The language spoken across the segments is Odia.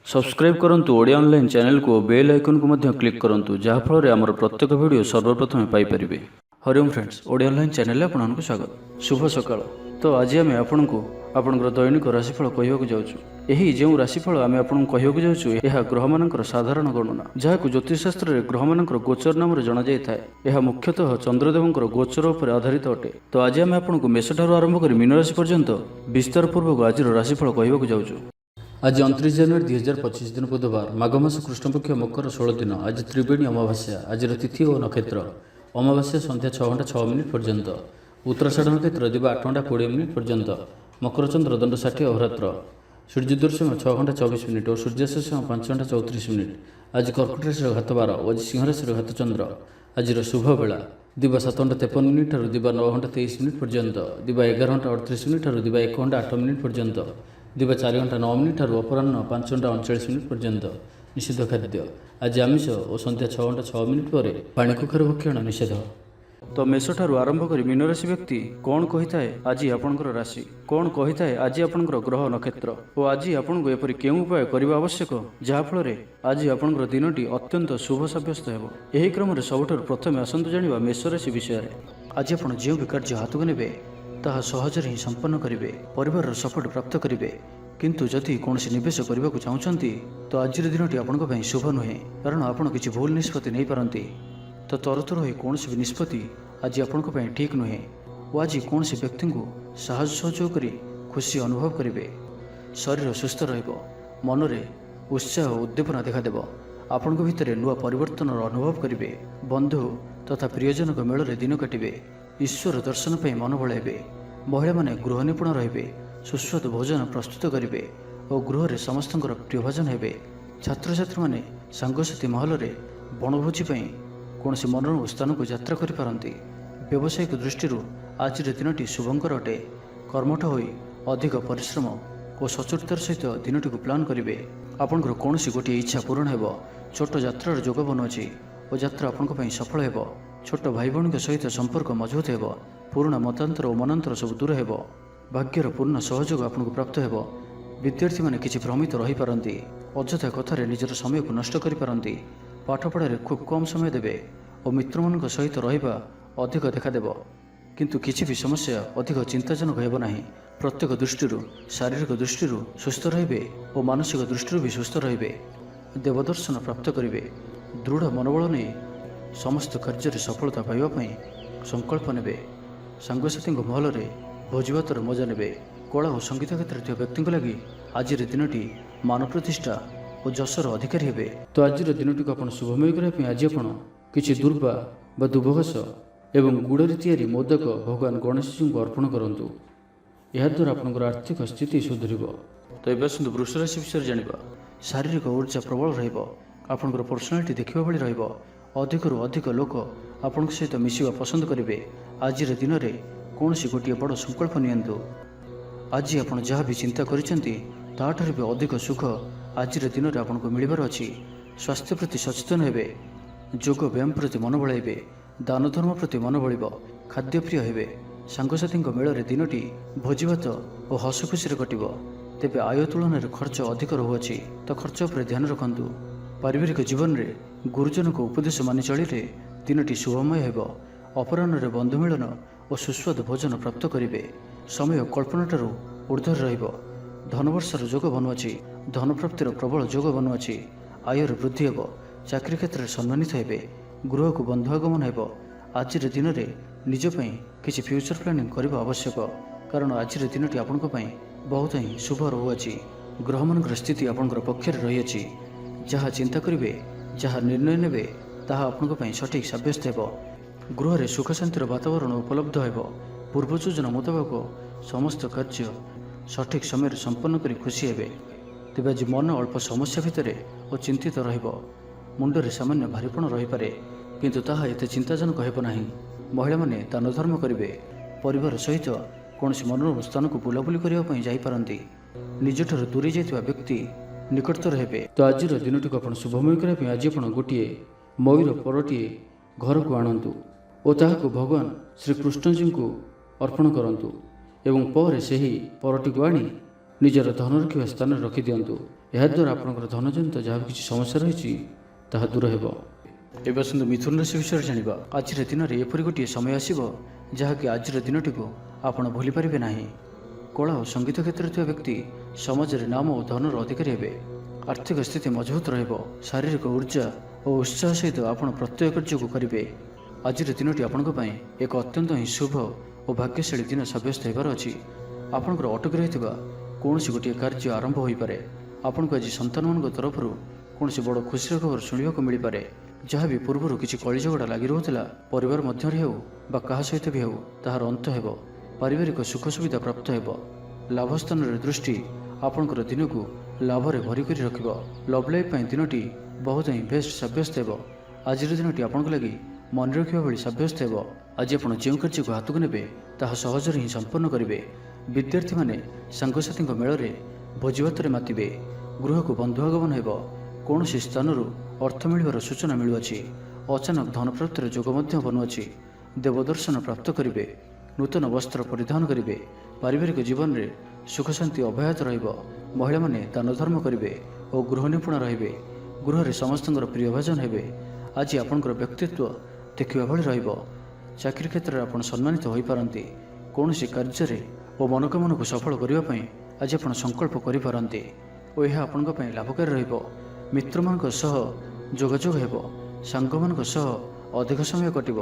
सब्सक्राइब करंतु ओडिया ऑनलाइन चैनल को बेल आइकन को मध्य क्लिक करंतु जहाँ फल आमर प्रत्येक वीडियो सर्वप्रथम Piper. Hariom friends, Odia online channel आपको स्वागत। शुभ सकाळ। तो आज आम आपको आपणकर दैनिक राशिफल कहवाक जाऊँ। यही जो राशिफल आम आपको कहवाक जाऊँ यह ग्रह मानकर साधारण गणना जहाँ ज्योतिषशास्त्र में ग्रह मानकर गोचर नाम जना जाए। यह मुख्यतः चंद्रदेवंकर गोचर उपर आधारित अटे। तो आज आम आपको मेषठार आरंभ कर मीन राशि पर्यंत विस्तार पूर्वक आज राशिफल कहवाक जाऊँ। आज 29 जनवरी 2025 दिन बुधवार, माघ मास कृष्णपक्ष मकर 16 दिन। आज त्रिवेणी अमावास्या। आज तिथि और नक्षत्र अमावास्या संध्या 6 घंटा 6 मिनिट पर्यंत, उत्तराषाढ़ नक्षत्र दिवा 8 घंटा 20 मिनिट पर्यंत, मकर चंद्र दंड 60 अहोरात्र, सूर्योदय समय 6 घंटा 24 मिनिट और सूर्यास्त समय 5 घंटा 34 मिनिट। आज कर्कट राशि घात 12 और आज सिंह राशि घात चंद्र। आज शुभ बेला दिवा 7 घंटा 53 मिनिट और दिवा 9 घंटा 23 मिनिट पर्यंत, दिवा 11 घंटा 38 मिनिट और दिवा 1 घंटा 8 मिनिट पर्यंत, दिवा 4 घंटा 9 मिनिट और अपराह्न 5 घंटा 39 मिनिट पर्यंत। निषिद्ध खाद्य आज आमिष और संध्या 6 घंटा 6 मिनिट पर पानी कुखर भक्षण निषेध। तो मेष ठारू आरंभ कर मीन राशि व्यक्ति कौन कही थाए आज आपणकर राशि, कौन कही थाए आज आपणकर ग्रह नक्षत्र और आज आपको एपरि केउं उपाय करबा आवश्यक जहाँ फल आज आपणकर दिनटी अत्यंत शुभ सब्यस्त हेबो। एही क्रम रे सबठारु प्रथमे आसंतु जानिबा मेष राशि विषय। आज आपण जो भी कार्य हाथକୁ नेबे ताहा सहजरे ही संपन्न करेंगे, परिवार सपोर्ट प्राप्त करेंगे। किंतु जदि कौन निवेश करने को चाहते तो आज दिनटी आपण शुभ नुहे, कारण आपड़ किसी भूल निष्पत्ति नहीं पारती। तो तरतर हो कौन भी निष्पत्ति आज आपण ठीक नुहे और आज कौन व्यक्ति को साहस सहयोग कर खुशी अनुभव करेंगे। शरीर सुस्थ मन में उत्साह और उद्दीपना देखादेव। आपण भितर नुआ परिवर्तन अनुभव करेंगे। बंधु तथा प्रियजन मेल में दिन काटे। ईश्वर दर्शन पर मन बढ़ाइबे। महिला माने गृह निपुण रहिबे। सुस्वादु भोजन प्रस्तुत करेंगे और गृह में समस्त प्रिय भोजन हेबे। छात्र छात्री माने सांगसाथी महल में बनभोजी कौन मनोरम स्थान को यात्रा करिपारंती। व्यावसायिक दृष्टि आज दिनटी शुभंकर अटे। कर्मठ होई अधिक परिश्रम और सचोटतार सहित दिनटी को प्लान करेंगे। आपंकर कौन गोटे इच्छा पूरण हेबो। छोट यात्रार जोग बनुअछि और यात्रा आपण सफल हेबो। छोट भाई भौणी सहित संपर्क मजबूत हेबो। पुराणा मतांतर और मनांतर सब दूर हेबो। भाग्यर पूर्ण सहयोग आपको प्राप्त हेबो। विद्यार्थी माने किछि भ्रमित रही पारंती। अଯଥା कथार निजर समय को नष्ट करि पारंती। पाठपढ़ारे खूब कम समय देबे और मित्रमान सहित रहिबा अधिक देखादेव। किंतु किछि भी समस्या अधिक चिंताजनक हेबो नाही। प्रत्येक दृष्टि शारीरिक दृष्टि सुस्थ रहिबे और मानसिक दृष्टि भी सुस्थ रहिबे। देवदर्शन प्राप्त करेंगे। दृढ़ मनोबल नहीं समस्त कार्य सफलता पाइबापी संकल्प नेबे। सांगसाथी महल में भोजभातर मजा नेबे। कला और संगीत क्षेत्र में व्यक्ति लगी आज दिनटी मान प्रतिष्ठा और जशर अधिकारी हेबे। तो आज दिनटी को आप शुभमय करने आज आप किसी दुर्वा व दुभघास एवं गुड़े तैयारी मोदक भगवान गणेश जी को अर्पण करूँ। याद्वारा आपंकर आर्थिक स्थिति सुधर। तो ये आसतु वृष राशि विषय जाना। शारीरिक ऊर्जा प्रबल रपणकर पर्सनालीटी देखा भाई रही। अधिकरू अधिक लोक आपण सहित मिशिवा पसंद करेंगे। आज दिन में कौन गोटे बड़ संकल्प नियंतु। आज आप जहाँ भी चिंता करिसेंती ताठार भी अधिक सुख आज दिन में आपको मिलबार अच्छी। स्वास्थ्य प्रति सचेतन हेबे। जोग व्यायाम प्रति मन बढ़ाइबे। दान धर्म प्रति मन बढ़। खाद्यप्रिय हेबे। सांगसाथी मेल में दिनटी भोजीभात और हस खुशी कटिब। तेबे आय तुलन में खर्च अधिक रहुअछि, तो खर्च पर ध्यान रखंतु। पारिवारिक जीवन में गुरुजन को उपदेश मानि चलिले दिनटी शुभमय हेब। अपराह्न बंधु मिलन और सुस्वादु भोजन प्राप्त करेंगे। समय कल्पनाठार ऊर्धर रहिब। धनवर्षार जोग बनुअछि। धन प्राप्तिर प्रबल जोग बनुअछि। आयर वृद्धि हेब। चाकरी क्षेत्र में सम्मानित हेबे। गृह को बंधु आगमन हेब। आज दिन में निजपाई किसी फ्यूचर प्लानिंग करने आवश्यक, कारण आज दिनटी आपण बहुत ही शुभ रहुअछि। ग्रह मान स्थिति आपंकर पक्ष रही। जहाँ चिंता करेंगे, जहाँ निर्णय नेबे ताहा आपन सठिक सब्यस्त हेब। गृह में सुख शांतिर वातावरण उपलब्ध हेब। पूर्व योजना मुताबक समस्त कार्य सठिक समय संपन्न कर खुशी हेबे। तेज आज मन अल्प समस्या भितर और चिंतित रहिब। मुंडरे सामान्य भारीपण रही पारे, किंतु ताहा एते चिंताजनक हेब नाही। महिला माने दान धर्म करेंगे। परिवार सहित कौन मनोरम स्थान को बुलाबुली करने जापारती। निजठार दूरी जाइतिबा व्यक्ति निकटतर हेबे। तो आज दिनटी को आप शुभमय करने आज आप गोटे मयूर परटे घर को आणतु और ताहाको भगवान श्री कृष्ण जी को अर्पण करंतु एवं पर से ही परटी को आनी ନିଜର ଧନ ରଖିବା ସ୍ଥାନରେ ରଖିଦିଅନ୍ତୁ। ଏହାଦ୍ୱାରା ଆପଣଙ୍କର ଧନଜନିତ ଯାହା କିଛି ସମସ୍ୟା ରହିଛି ତାହା ଦୂର ହେବ। ଏବେ ଆସନ୍ତୁ ମିଥୁନ ରାଶି ବିଷୟରେ ଜାଣିବା। ଆଜିର ଦିନରେ ଏପରି ଗୋଟିଏ ସମୟ ଆସିବ ଯାହାକି ଆଜିର ଦିନଟିକୁ ଆପଣ ଭୁଲି ପାରିବେ ନାହିଁ। କଳା ଓ ସଙ୍ଗୀତ କ୍ଷେତ୍ରରେ ଥିବା ବ୍ୟକ୍ତି ସମାଜରେ ନାମ ଓ ଧନର ଅଧିକାରୀ ହେବେ। ଆର୍ଥିକ ସ୍ଥିତି ମଜବୁତ ରହିବ। ଶାରୀରିକ ଉର୍ଜା ଓ ଉତ୍ସାହ ସହିତ ଆପଣ ପ୍ରତ୍ୟେକ କାର୍ଯ୍ୟକୁ କରିବେ। ଆଜିର ଦିନଟି ଆପଣଙ୍କ ପାଇଁ ଏକ ଅତ୍ୟନ୍ତ ହିଁ ଶୁଭ ଓ ଭାଗ୍ୟଶାଳୀ ଦିନ ସାବ୍ୟସ୍ତ ହେବାର ଅଛି। ଆପଣଙ୍କର ଅଟକି ରହିଥିବା କୌଣସି ଗୋଟିଏ କାର୍ଯ୍ୟ ଆରମ୍ଭ ହୋଇପାରେ। ଆପଣଙ୍କୁ ଆଜି ସନ୍ତାନମାନଙ୍କ ତରଫରୁ କୌଣସି ବଡ଼ ଖୁସିର ଖବର ଶୁଣିବାକୁ ମିଳିପାରେ। ଯାହା ବି ପୂର୍ବରୁ କିଛି କଳିଝଗଡ଼ା ଲାଗି ରହୁଥିଲା, ପରିବାର ମଧ୍ୟରେ ହେଉ ବା କାହା ସହିତ ବି ହେଉ, ତାହାର ଅନ୍ତ ହେବ। ପାରିବାରିକ ସୁଖ ସୁବିଧା ପ୍ରାପ୍ତ ହେବ। ଲାଭ ସ୍ଥାନରେ ଦୃଷ୍ଟି ଆପଣଙ୍କର ଦିନକୁ ଲାଭରେ ଭରି କରି ରଖିବ। ଲଭ୍ ଲାଇଫ୍ ପାଇଁ ଦିନଟି ବହୁତ ହିଁ ବେଷ୍ଟ ସାବ୍ୟସ୍ତ ହେବ। ଆଜିର ଦିନଟି ଆପଣଙ୍କ ଲାଗି ମନେ ରଖିବା ଭଳି ସାବ୍ୟସ୍ତ ହେବ। ଆଜି ଆପଣ ଯେଉଁ କାର୍ଯ୍ୟକୁ ହାତକୁ ନେବେ ତାହା ସହଜରେ ହିଁ ସମ୍ପନ୍ନ କରିବେ। ବିଦ୍ୟାର୍ଥୀମାନେ ସାଙ୍ଗସାଥୀଙ୍କ ମେଳରେ ଭୋଜିଭାତରେ ମାତିବେ। ଗୃହକୁ ବନ୍ଧୁ ଆଗମନ ହେବ। କୌଣସି ସ୍ଥାନରୁ ଅର୍ଥ ମିଳିବାର ସୂଚନା ମିଳୁଅଛି। ଅଚାନକ ଧନପ୍ରାପ୍ତିର ଯୋଗ ମଧ୍ୟ ବନୁଅଛି। ଦେବଦର୍ଶନ ପ୍ରାପ୍ତ କରିବେ। ନୂତନ ବସ୍ତ୍ର ପରିଧାନ କରିବେ। ପାରିବାରିକ ଜୀବନରେ ସୁଖ ଶାନ୍ତି ଅବ୍ୟାହତ ରହିବ। ମହିଳାମାନେ ଦାନ ଧର୍ମ କରିବେ ଓ ଗୃହ ନିପୁଣ ରହିବେ। ଗୃହରେ ସମସ୍ତଙ୍କର ପ୍ରିୟଭାଜନ ହେବେ। ଆଜି ଆପଣଙ୍କର ବ୍ୟକ୍ତିତ୍ୱ ଦେଖିବା ଭଳି ରହିବ। ଚାକିରି କ୍ଷେତ୍ରରେ ଆପଣ ସମ୍ମାନିତ ହୋଇପାରନ୍ତି। କୌଣସି କାର୍ଯ୍ୟରେ ଓ ମନୋକାମନାକୁ ସଫଳ କରିବା ପାଇଁ ଆଜି ଆପଣ ସଂକଳ୍ପ କରିପାରନ୍ତି ଓ ଏହା ଆପଣଙ୍କ ପାଇଁ ଲାଭକାରୀ ରହିବ। ମିତ୍ରମାନଙ୍କ ସହ ଯୋଗାଯୋଗ ହେବ। ସାଙ୍ଗମାନଙ୍କ ସହ ଅଧିକ ସମୟ କଟିବ।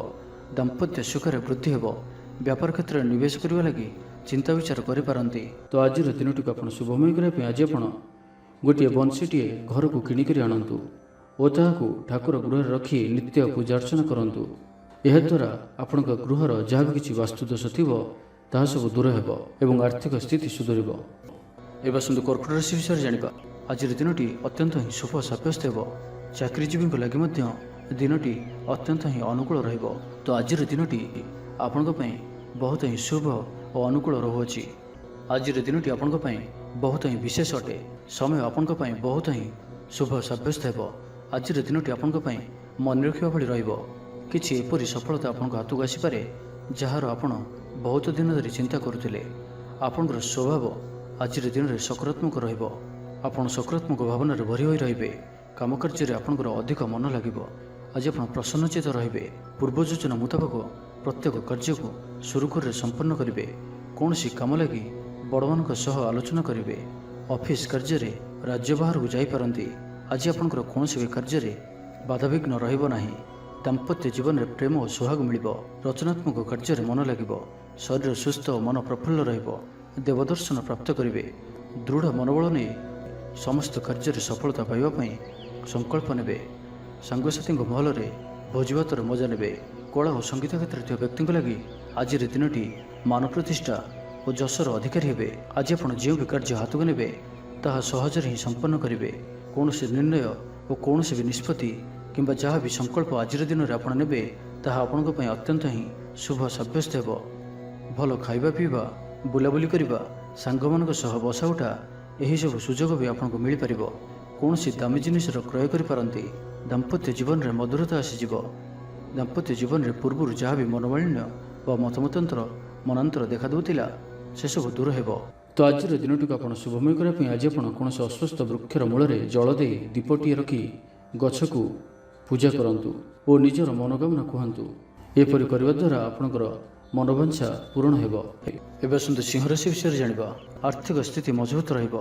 ଦାମ୍ପତ୍ୟ ସୁଖରେ ବୃଦ୍ଧି ହେବ। ବ୍ୟାପାର କ୍ଷେତ୍ରରେ ନିବେଶ କରିବା ଲାଗି ଚିନ୍ତା ବିଚାର କରିପାରନ୍ତି। ତ ଆଜିର ଦିନଟିକୁ ଆପଣ ଶୁଭମୟ କରିବା ପାଇଁ ଆଜି ଆପଣ ଗୋଟିଏ ବଂଶୀଟିଏ ଘରକୁ କିଣିକରି ଆଣନ୍ତୁ ଓ ତାହାକୁ ଠାକୁର ଗୃହରେ ରଖି ନିତ୍ୟ ପୂଜା ଅର୍ଚ୍ଚନା କରନ୍ତୁ। ଏହାଦ୍ୱାରା ଆପଣଙ୍କ ଗୃହର ଯାହା ବି କିଛି ବାସ୍ତୁଦୋଷ ଥିବ ତାହା ସବୁ ଦୂର ହେବ ଏବଂ ଆର୍ଥିକ ସ୍ଥିତି ସୁଧରିବ। ଏବେ ଆସନ୍ତୁ କର୍କଟ ରାଶି ବିଷୟରେ ଜାଣିବା। ଆଜିର ଦିନଟି ଅତ୍ୟନ୍ତ ହିଁ ଶୁଭ ସାବ୍ୟସ୍ତ ହେବ। ଚାକିରିଜୀବୀଙ୍କ ଲାଗି ମଧ୍ୟ ଦିନଟି ଅତ୍ୟନ୍ତ ହିଁ ଅନୁକୂଳ ରହିବ। ତ ଆଜିର ଦିନଟି ଆପଣଙ୍କ ପାଇଁ ବହୁତ ହିଁ ଶୁଭ ଓ ଅନୁକୂଳ ରହୁଅଛି। ଆଜିର ଦିନଟି ଆପଣଙ୍କ ପାଇଁ ବହୁତ ହିଁ ବିଶେଷ ଅଟେ। ସମୟ ଆପଣଙ୍କ ପାଇଁ ବହୁତ ହିଁ ଶୁଭ ସାବ୍ୟସ୍ତ ହେବ। ଆଜିର ଦିନଟି ଆପଣଙ୍କ ପାଇଁ ମନେ ରଖିବା ଭଳି ରହିବ। କିଛି ଏପରି ସଫଳତା ଆପଣଙ୍କ ହାତକୁ ଆସିପାରେ ଯାହାର ଆପଣ ବହୁତ ଦିନ ଧରି ଚିନ୍ତା କରୁଥିଲେ। ଆପଣଙ୍କର ସ୍ୱଭାବ ଆଜିର ଦିନରେ ସକାରାତ୍ମକ ରହିବ। ଆପଣ ସକାରାତ୍ମକ ଭାବନାରେ ଭରି ହୋଇ ରହିବେ। କାମ କାର୍ଯ୍ୟରେ ଆପଣଙ୍କର ଅଧିକ ମନ ଲାଗିବ। ଆଜି ଆପଣ ପ୍ରସନ୍ନଚିତ ରହିବେ। ପୂର୍ବ ଯୋଜନା ମୁତାବକ ପ୍ରତ୍ୟେକ କାର୍ଯ୍ୟକୁ ସୁରୁଖୁରୁରେ ସମ୍ପନ୍ନ କରିବେ। କୌଣସି କାମ ଲାଗି ବଡ଼ମାନଙ୍କ ସହ ଆଲୋଚନା କରିବେ। ଅଫିସ କାର୍ଯ୍ୟରେ ରାଜ୍ୟ ବାହାରକୁ ଯାଇପାରନ୍ତି। ଆଜି ଆପଣଙ୍କର କୌଣସି ବି କାର୍ଯ୍ୟରେ ବାଧାବିଘ୍ନ ରହିବ ନାହିଁ। ଦାମ୍ପତ୍ୟ ଜୀବନରେ ପ୍ରେମ ଓ ସୁହାଗ ମିଳିବ। ରଚନାତ୍ମକ କାର୍ଯ୍ୟରେ ମନ ଲାଗିବ। ଶରୀର ସୁସ୍ଥ ଓ ମନ ପ୍ରଫୁଲ୍ଲ ରହିବ। ଦେବଦର୍ଶନ ପ୍ରାପ୍ତ କରିବେ। ଦୃଢ଼ ମନୋବଳ ନେଇ ସମସ୍ତ କାର୍ଯ୍ୟରେ ସଫଳତା ପାଇବା ପାଇଁ ସଂକଳ୍ପ ନେବେ। ସାଙ୍ଗସାଥୀଙ୍କ ମହଲରେ ଭୋଜିଭାତର ମଜା ନେବେ। କଳା ଓ ସଙ୍ଗୀତ କ୍ଷେତ୍ରରେ ଥିବା ବ୍ୟକ୍ତିଙ୍କ ଲାଗି ଆଜିର ଦିନଟି ମାନ ପ୍ରତିଷ୍ଠା ଓ ଯଶର ଅଧିକାରୀ ହେବେ। ଆଜି ଆପଣ ଯେଉଁ ବି କାର୍ଯ୍ୟ ହାତକୁ ନେବେ ତାହା ସହଜରେ ହିଁ ସମ୍ପନ୍ନ କରିବେ। କୌଣସି ନିର୍ଣ୍ଣୟ ଓ କୌଣସି ବି ନିଷ୍ପତ୍ତି କିମ୍ବା ଯାହା ବି ସଂକଳ୍ପ ଆଜିର ଦିନରେ ଆପଣ ନେବେ ତାହା ଆପଣଙ୍କ ପାଇଁ ଅତ୍ୟନ୍ତ ହିଁ ଶୁଭ ସାବ୍ୟସ୍ତ ହେବ। ଭଲ ଖାଇବା ପିଇବା, ବୁଲାବୁଲି କରିବା, ସାଙ୍ଗମାନଙ୍କ ସହ ବସା ଉଠା ଏହିସବୁ ସୁଯୋଗ ବି ଆପଣଙ୍କୁ ମିଳିପାରିବ। କୌଣସି ଦାମୀ ଜିନିଷର କ୍ରୟ କରିପାରନ୍ତି। ଦାମ୍ପତ୍ୟ ଜୀବନରେ ମଧୁରତା ଆସିଯିବ। ଦାମ୍ପତ୍ୟ ଜୀବନରେ ପୂର୍ବରୁ ଯାହା ବି ମନୋମାଳିନ୍ୟ ବା ମନାନ୍ତର ଦେଖାଦେଉଥିଲା ସେସବୁ ଦୂର ହେବ। ତ ଆଜିର ଦିନଟିକୁ ଆପଣ ଶୁଭମୟ କରିବା ପାଇଁ ଆଜି ଆପଣ କୌଣସି ଅସ୍ୱସ୍ଥ ବୃକ୍ଷର ମୂଳରେ ଜଳ ଦେଇ ଦୀପଟିଏ ରଖି ଗଛକୁ ପୂଜା କରନ୍ତୁ ଓ ନିଜର ମନୋକାମନା କୁହନ୍ତୁ। ଏପରି କରିବା ଦ୍ୱାରା ଆପଣଙ୍କର ମନୋବାଞ୍ଛା ପୂରଣ ହେବ। ଏବେ ଆସନ୍ତୁ ସିଂହ ରାଶି ବିଷୟରେ ଜାଣିବା। ଆର୍ଥିକ ସ୍ଥିତି ମଜବୁତ ରହିବ।